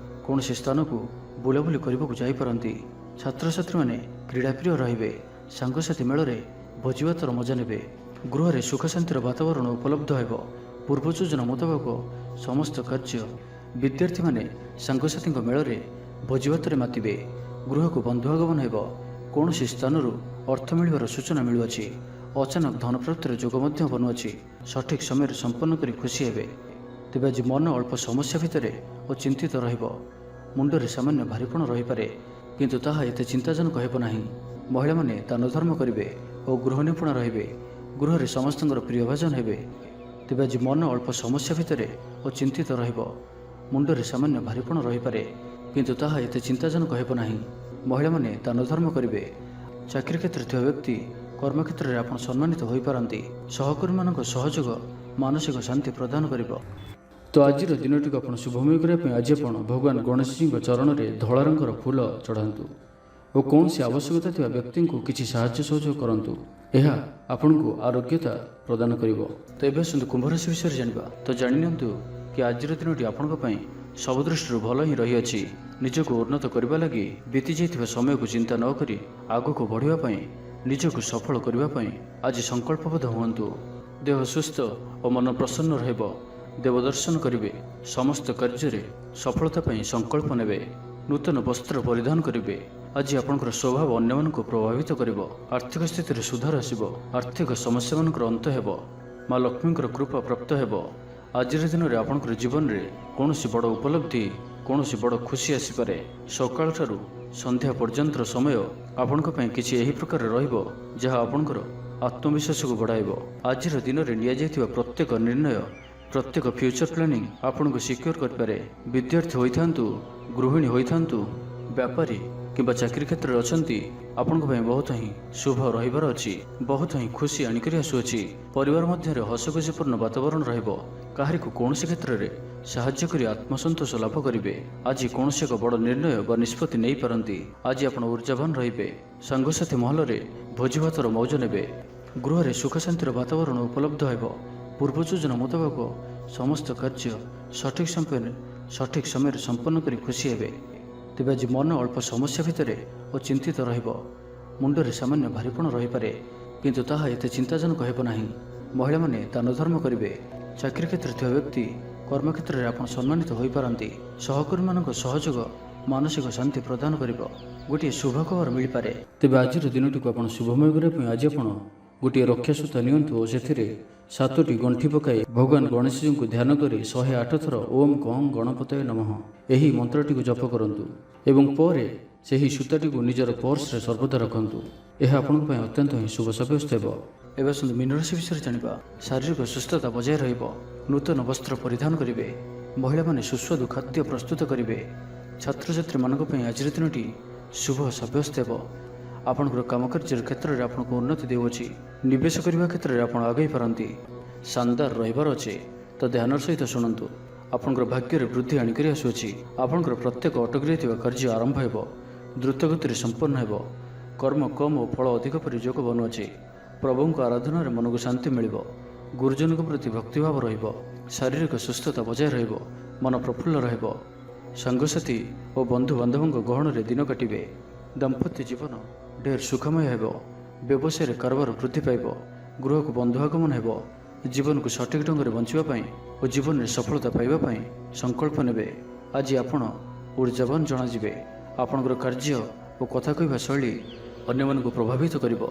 କୌଣସି ସ୍ଥାନକୁ ବୁଲାବୁଲି କରିବାକୁ ଯାଇପାରନ୍ତି। ଛାତ୍ରଛାତ୍ରୀମାନେ କ୍ରୀଡ଼ାପ୍ରିୟ ରହିବେ। ସାଙ୍ଗସାଥି ମେଳରେ ଭୋଜିଭାତର ମଜା ନେବେ। ଗୃହରେ ସୁଖ ଶାନ୍ତିର ବାତାବରଣ ଉପଲବ୍ଧ ହେବ। ପୂର୍ବ ଯୋଜନା ମୁତାବକ ସମସ୍ତ କାର୍ଯ୍ୟ। ବିଦ୍ୟାର୍ଥୀମାନେ ସାଙ୍ଗସାଥୀଙ୍କ ମେଳରେ ଭୋଜିଭାତରେ ମାତିବେ। ଗୃହକୁ ବନ୍ଧୁ ଆଗମନ ହେବ। କୌଣସି ସ୍ଥାନରୁ ଅର୍ଥ ମିଳିବାର ସୂଚନା ମିଳୁଅଛି। ଅଚାନକ ଧନପ୍ରାପ୍ତିର ଯୋଗ ମଧ୍ୟ ବନୁଅଛି। ସଠିକ ସମୟରେ ସମ୍ପନ୍ନ କରି ଖୁସି ହେବେ। ତେବେ ଆଜି ମନ ଅଳ୍ପ ସମସ୍ୟା ଭିତରେ ଓ ଚିନ୍ତିତ ରହିବ। ମୁଣ୍ଡରେ ସାମାନ୍ୟ ଭାରିପଣ ରହିପାରେ, କିନ୍ତୁ ତାହା ଏତେ ଚିନ୍ତାଜନକ ହେବ ନାହିଁ। ମହିଳାମାନେ ଦାନ ଧର୍ମ କରିବେ ଓ ଗୃହ ନିପୁଣ ରହିବେ। ଗୃହରେ ସମସ୍ତଙ୍କର ପ୍ରିୟଭାଜନ ହେବେ। ତେବେ ଆଜି ମନ ଅଳ୍ପ ସମସ୍ୟା ଭିତରେ ଓ ଚିନ୍ତିତ ରହିବ। ମୁଣ୍ଡରେ ସାମାନ୍ୟ ଭାରିପଣ ରହିପାରେ, କିନ୍ତୁ ତାହା ଏତେ ଚିନ୍ତାଜନକ ହେବ ନାହିଁ। ମହିଳାମାନେ ଦାନ ଧର୍ମ କରିବେ। ଚାକିରି କ୍ଷେତ୍ରରେ ଥିବା ବ୍ୟକ୍ତି କର୍ମକ୍ଷେତ୍ରରେ ଆପଣ ସମ୍ମାନିତ ହୋଇପାରନ୍ତି। ସହକର୍ମୀମାନଙ୍କ ସହଯୋଗ ମାନସିକ ଶାନ୍ତି ପ୍ରଦାନ କରିବ। ତ ଆଜିର ଦିନଟିକୁ ଆପଣ ଶୁଭମୟ କରିବା ପାଇଁ ଆଜି ଆପଣ ଭଗବାନ ଗଣେଶଜୀଙ୍କ ଚରଣରେ ଧଳା ରଙ୍ଗର ଫୁଲ ଚଢ଼ାନ୍ତୁ ଓ କୌଣସି ଆବଶ୍ୟକତା ଥିବା ବ୍ୟକ୍ତିଙ୍କୁ କିଛି ସାହାଯ୍ୟ ସହଯୋଗ କରନ୍ତୁ। ଏହା ଆପଣଙ୍କୁ ଆରୋଗ୍ୟତା ପ୍ରଦାନ କରିବ। ତ ଏବେ ଆସନ୍ତୁ କୁମ୍ଭ ରାଶି ବିଷୟରେ ଜାଣିବା। ତ ଜାଣିନିଅନ୍ତୁ କି ଆଜିର ଦିନଟି ଆପଣଙ୍କ ପାଇଁ ସବୁ ଦୃଷ୍ଟିରୁ ଭଲ ହିଁ ରହିଅଛି। ନିଜକୁ ଉନ୍ନତ କରିବା ଲାଗି ବିତି ଯାଇଥିବା ସମୟକୁ ଚିନ୍ତା ନ କରି ଆଗକୁ ବଢ଼ିବା ପାଇଁ, ନିଜକୁ ସଫଳ କରିବା ପାଇଁ ଆଜି ସଂକଳ୍ପବଦ୍ଧ ହୁଅନ୍ତୁ। ଦେହ ସୁସ୍ଥ ଓ ମନ ପ୍ରସନ୍ନ ରହିବ। ଦେବ ଦର୍ଶନ କରିବେ। ସମସ୍ତ କାର୍ଯ୍ୟରେ ସଫଳତା ପାଇଁ ସଂକଳ୍ପ ନେବେ। ନୂତନ ବସ୍ତ୍ର ପରିଧାନ କରିବେ। ଆଜି ଆପଣଙ୍କର ସ୍ୱଭାବ ଅନ୍ୟମାନଙ୍କୁ ପ୍ରଭାବିତ କରିବ। ଆର୍ଥିକ ସ୍ଥିତିରେ ସୁଧାର ଆସିବ। ଆର୍ଥିକ ସମସ୍ୟାମାନଙ୍କର ଅନ୍ତ ହେବ। ମା ଲକ୍ଷ୍ମୀଙ୍କର କୃପା ପ୍ରାପ୍ତ ହେବ। ଆଜିର ଦିନରେ ଆପଣଙ୍କର ଜୀବନରେ କୌଣସି ବଡ଼ ଉପଲବ୍ଧି, କୌଣସି ବଡ଼ ଖୁସି ଆସିପାରେ। ସକାଳଠାରୁ ସନ୍ଧ୍ୟା ପର୍ଯ୍ୟନ୍ତର ସମୟ ଆପଣଙ୍କ ପାଇଁ କିଛି ଏହି ପ୍ରକାର ରହିବ ଯାହା ଆପଣଙ୍କର ଆତ୍ମବିଶ୍ୱାସକୁ ବଢ଼ାଇବ। ଆଜିର ଦିନରେ ନିଆଯାଇଥିବା ପ୍ରତ୍ୟେକ ନିର୍ଣ୍ଣୟ, ପ୍ରତ୍ୟେକ ଫ୍ୟୁଚର ପ୍ଲାନିଂ ଆପଣଙ୍କୁ ସିକ୍ୟୁର କରିପାରେ। ବିଦ୍ୟାର୍ଥୀ ହୋଇଥାନ୍ତୁ, ଗୃହିଣୀ ହୋଇଥାନ୍ତୁ, ବ୍ୟାପାରୀ କିମ୍ବା ଚାକିରି କ୍ଷେତ୍ରରେ ଅଛନ୍ତି, ଆପଣଙ୍କ ପାଇଁ ବହୁତ ହିଁ ଶୁଭ ରହିବାର ଅଛି। ବହୁତ ହିଁ ଖୁସି ଆଣିକରି ଆସୁଅଛି। ପରିବାର ମଧ୍ୟରେ ହସଖୁସିପୂର୍ଣ୍ଣ ବାତାବରଣ ରହିବ। କାହାରିକୁ କୌଣସି କ୍ଷେତ୍ରରେ ସାହାଯ୍ୟ କରି ଆତ୍ମସନ୍ତୋଷ ଲାଭ କରିବେ। ଆଜି କୌଣସି ଏକ ବଡ଼ ନିର୍ଣ୍ଣୟ ବା ନିଷ୍ପତ୍ତି ନେଇପାରନ୍ତି। ଆଜି ଆପଣ ଉର୍ଜାବାନ ରହିବେ। ସାଙ୍ଗସାଥି ମହଲରେ ଭୋଜିଭାତର ମୌଜ ନେବେ। ଗୃହରେ ସୁଖ ଶାନ୍ତିର ବାତାବରଣ ଉପଲବ୍ଧ ହେବ। ପୂର୍ବ ଯୋଜନା ମୁତାବକ ସମସ୍ତ କାର୍ଯ୍ୟ ସଠିକ୍ ସମୟରେ ସମ୍ପନ୍ନ କରି ଖୁସି ହେବେ। ତେବେ ଆଜି ମନ ଅଳ୍ପ ସମସ୍ୟା ଭିତରେ ଓ ଚିନ୍ତିତ ରହିବ। ମୁଣ୍ଡରେ ସାମାନ୍ୟ ଭାରିପଣ ରହିପାରେ, କିନ୍ତୁ ତାହା ଏତେ ଚିନ୍ତାଜନକ ହେବ ନାହିଁ। ମହିଳାମାନେ ଦାନ ଧର୍ମ କରିବେ। ଚାକିରି କ୍ଷେତ୍ରରେ ଥିବା ବ୍ୟକ୍ତି କର୍ମକ୍ଷେତ୍ରରେ ଆପଣ ସମ୍ମାନିତ ହୋଇପାରନ୍ତି। ସହକର୍ମୀମାନଙ୍କ ସହଯୋଗ ମାନସିକ ଶାନ୍ତି ପ୍ରଦାନ କରିବ। ଗୋଟିଏ ଶୁଭ ଖବର ମିଳିପାରେ। ତେବେ ଆଜିର ଦିନଟିକୁ ଆପଣ ଶୁଭମୟ କରିବା ପାଇଁ ଆଜି ଆପଣ ଗୋଟିଏ ରକ୍ଷାସୂତା ନିଅନ୍ତୁ ଓ ସେଥିରେ 7ଟି ଗଣ୍ଠି ପକାଇ ଭଗବାନ ଗଣେଶଜୀଙ୍କୁ ଧ୍ୟାନ କରି 108 ଥର ଓମ୍ କଂ ଗଣପତୟେ ନମଃ ଏହି ମନ୍ତ୍ରଟିକୁ ଜପ କରନ୍ତୁ ଏବଂ ପରେ ସେହି ସୂତାଟିକୁ ନିଜର ପର୍ସରେ ସର୍ବଦା ରଖନ୍ତୁ। ଏହା ଆପଣଙ୍କ ପାଇଁ ଅତ୍ୟନ୍ତ ହିଁ ଶୁଭ ସାବ୍ୟସ୍ତ ହେବ। ଏବେ ଆସନ୍ତୁ ମୀନ ରାଶି ବିଷୟରେ ଜାଣିବା। ଶାରୀରିକ ସୁସ୍ଥତା ବଜାୟ ରହିବ। ନୂତନ ବସ୍ତ୍ର ପରିଧାନ କରିବେ। ମହିଳାମାନେ ସୁସ୍ୱାଦୁ ଖାଦ୍ୟ ପ୍ରସ୍ତୁତ କରିବେ। ଛାତ୍ରଛାତ୍ରୀମାନଙ୍କ ପାଇଁ ଆଜିର ଦିନଟି ଶୁଭ ସାବ୍ୟସ୍ତ ହେବ। ଆପଣଙ୍କର କାମକାର୍ଯ୍ୟର କ୍ଷେତ୍ରରେ ଆପଣଙ୍କୁ ଉନ୍ନତି ଦେଉଅଛି। ନିବେଶ କରିବା କ୍ଷେତ୍ରରେ ଆପଣ ଆଗେଇ ପାରନ୍ତି। ଶାନଦାର ରହିବାର ଅଛି, ତ ଧ୍ୟାନର ସହିତ ଶୁଣନ୍ତୁ। ଆପଣଙ୍କର ଭାଗ୍ୟରେ ବୃଦ୍ଧି ଆଣିକରି ଆସୁଅଛି। ଆପଣଙ୍କର ପ୍ରତ୍ୟେକ ଅଟକି ରହିଥିବା କାର୍ଯ୍ୟ ଆରମ୍ଭ ହେବ। ଦ୍ରୁତଗତିରେ ସମ୍ପନ୍ନ ହେବ। କର୍ମ କମ୍ ଓ ଫଳ ଅଧିକ ପରି ଯୋଗ ବନୁଅଛି। ପ୍ରଭୁଙ୍କ ଆରାଧନାରେ ମନକୁ ଶାନ୍ତି ମିଳିବ। ଗୁରୁଜନଙ୍କ ପ୍ରତି ଭକ୍ତିଭାବ ରହିବ। ଶାରୀରିକ ସୁସ୍ଥତା ବଜାୟ ରହିବ। ମନ ପ୍ରଫୁଲ୍ଲ ରହିବ। ସାଙ୍ଗସାଥୀ ଓ ବନ୍ଧୁବାନ୍ଧବଙ୍କ ଗହଣରେ ଦିନ କାଟିବେ। ଦାମ୍ପତ୍ୟ ଜୀବନ ଢେର ସୁଖମୟ ହେବ। ବ୍ୟବସାୟରେ କାରବାର ବୃଦ୍ଧି ପାଇବ। ଗୃହକୁ ବନ୍ଧୁ ଆଗମନ ହେବ। ଜୀବନକୁ ସଠିକ୍ ଢଙ୍ଗରେ ବଞ୍ଚିବା ପାଇଁ ଓ ଜୀବନରେ ସଫଳତା ପାଇବା ପାଇଁ ସଂକଳ୍ପ ନେବେ। ଆଜି ଆପଣ ଉର୍ଜାବାନ ଜଣାଯିବେ। ଆପଣଙ୍କର କାର୍ଯ୍ୟ ଓ କଥା କହିବା ଶୈଳୀ ଅନ୍ୟମାନଙ୍କୁ ପ୍ରଭାବିତ କରିବ।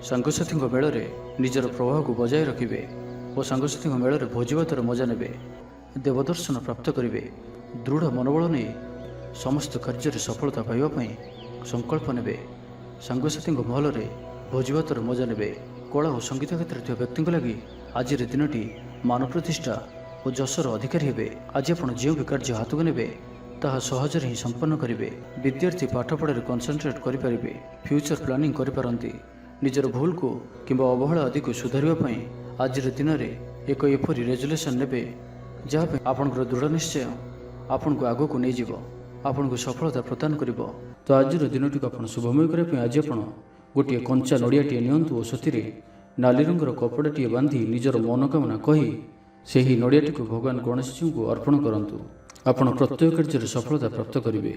ସାଙ୍ଗସାଥୀଙ୍କ ମେଳରେ ନିଜର ପ୍ରଭାବକୁ ବଜାୟ ରଖିବେ ଓ ସାଙ୍ଗସାଥୀଙ୍କ ମେଳରେ ଭୋଜିଭାତର ମଜା ନେବେ। ଦେବଦର୍ଶନ ପ୍ରାପ୍ତ କରିବେ। ଦୃଢ଼ ମନୋବଳ ନେଇ ସମସ୍ତ କାର୍ଯ୍ୟରେ ସଫଳତା ପାଇବା ପାଇଁ ସଂକଳ୍ପ ନେବେ। ସାଙ୍ଗସାଥୀଙ୍କ ମହଲରେ ଭୋଜିଭାତର ମଜା ନେବେ। କଳା ଓ ସଙ୍ଗୀତ କ୍ଷେତ୍ରରେ ଥିବା ବ୍ୟକ୍ତିଙ୍କ ଲାଗି ଆଜିର ଦିନଟି ମାନ ପ୍ରତିଷ୍ଠା ଓ ଯଶର ଅଧିକାରୀ ହେବେ। ଆଜି ଆପଣ ଯେଉଁ ବି କାର୍ଯ୍ୟ ହାତକୁ ନେବେ ତାହା ସହଜରେ ହିଁ ସମ୍ପନ୍ନ କରିବେ। ବିଦ୍ୟାର୍ଥୀ ପାଠପଢ଼ାରେ କନସେନ୍ଟ୍ରେଟ୍ କରିପାରିବେ। ଫ୍ୟୁଚର ପ୍ଲାନିଂ କରିପାରନ୍ତି। ନିଜର ଭୁଲକୁ କିମ୍ବା ଅବହେଳା ଆଦିକୁ ସୁଧାରିବା ପାଇଁ ଆଜିର ଦିନରେ ଏକ ଏପରି ରେଜୁଲେସନ୍ ନେବେ ଯାହା ପାଇଁ ଆପଣଙ୍କର ଦୃଢ଼ ନିଶ୍ଚୟ ଆପଣଙ୍କୁ ଆଗକୁ ନେଇଯିବ, ଆପଣଙ୍କୁ ସଫଳତା ପ୍ରଦାନ କରିବ। ତ ଆଜିର ଦିନଟିକୁ ଆପଣ ଶୁଭମୟ କରିବା ପାଇଁ ଆଜି ଆପଣ ଗୋଟିଏ କଞ୍ଚା ନଡ଼ିଆଟିଏ ନିଅନ୍ତୁ ଓ ସେଥିରେ ନାଲି ରଙ୍ଗର କପଡ଼ାଟିଏ ବାନ୍ଧି ନିଜର ମନୋକାମନା କହି ସେହି ନଡ଼ିଆଟିକୁ ଭଗବାନ ଗଣେଶଜୀଙ୍କୁ ଅର୍ପଣ କରନ୍ତୁ। ଆପଣ ପ୍ରତ୍ୟେକ କାର୍ଯ୍ୟରେ ସଫଳତା ପ୍ରାପ୍ତ କରିବେ।